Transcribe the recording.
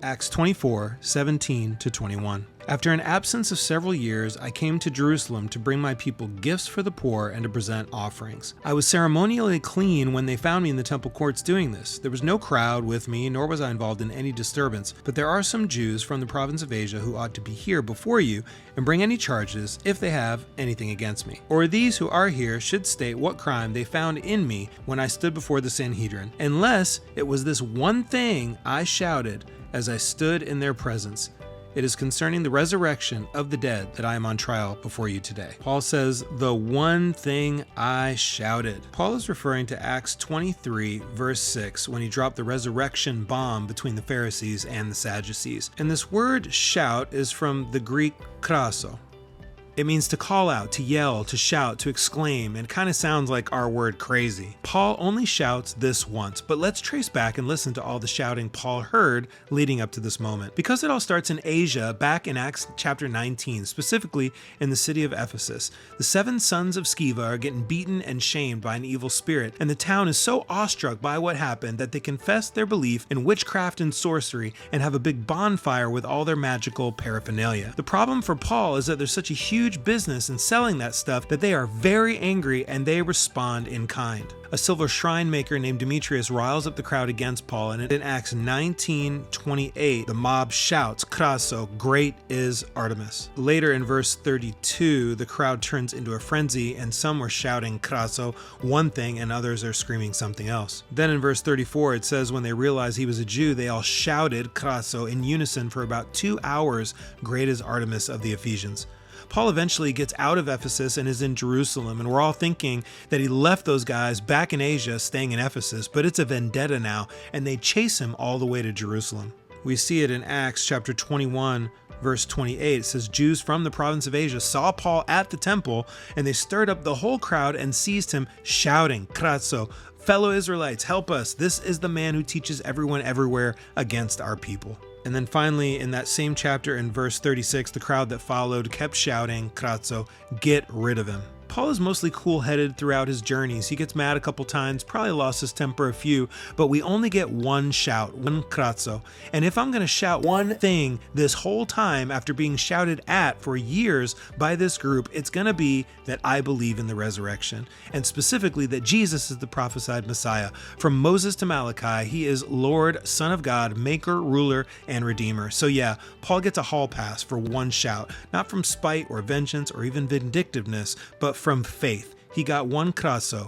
Acts 24:17-21. After an absence of several years, I came to Jerusalem to bring my people gifts for the poor and to present offerings. I was ceremonially clean when they found me in the temple courts doing this. There was no crowd with me, nor was I involved in any disturbance, but there are some Jews from the province of Asia who ought to be here before you and bring any charges if they have anything against me. Or these who are here should state what crime they found in me when I stood before the Sanhedrin, unless it was this one thing I shouted as I stood in their presence. It is concerning the resurrection of the dead that I am on trial before you today. Paul says, the one thing I shouted. Paul is referring to Acts 23, verse 6, when he dropped the resurrection bomb between the Pharisees and the Sadducees. And this word shout is from the Greek kraso. It means to call out, to yell, to shout, to exclaim, and it kind of sounds like our word crazy. Paul only shouts this once, but let's trace back and listen to all the shouting Paul heard leading up to this moment. Because it all starts in Asia, back in Acts chapter 19, specifically in the city of Ephesus, the 7 sons of Sceva are getting beaten and shamed by an evil spirit, and the town is so awestruck by what happened that they confess their belief in witchcraft and sorcery and have a big bonfire with all their magical paraphernalia. The problem for Paul is that there's such a huge business in selling that stuff that they are very angry and they respond in kind. A silver shrine maker named Demetrius riles up the crowd against Paul, and in Acts 19:28, the mob shouts, "Kraso, great is Artemis." Later in verse 32, the crowd turns into a frenzy, and some were shouting "Kraso," one thing, and others are screaming something else. Then in verse 34, it says when they realized he was a Jew, they all shouted "Kraso" in unison for about 2 hours, "Great is Artemis of the Ephesians." Paul eventually gets out of Ephesus and is in Jerusalem, and we're all thinking that he left those guys back in Asia staying in Ephesus, but it's a vendetta now, and they chase him all the way to Jerusalem. We see it in Acts chapter 21, verse 28. It says, Jews from the province of Asia saw Paul at the temple, and they stirred up the whole crowd and seized him, shouting, "Kraso, fellow Israelites, help us. This is the man who teaches everyone everywhere against our people." And then finally, in that same chapter in verse 36, the crowd that followed kept shouting, "Kraso, get rid of him." Paul is mostly cool-headed throughout his journeys. He gets mad a couple times, probably lost his temper a few, but we only get one shout, one krazo. And if I'm going to shout one thing this whole time after being shouted at for years by this group, it's going to be that I believe in the resurrection, and specifically that Jesus is the prophesied Messiah. From Moses to Malachi, he is Lord, Son of God, Maker, Ruler, and Redeemer. So yeah, Paul gets a hall pass for one shout, not from spite or vengeance or even vindictiveness, but from faith. He got one kraso.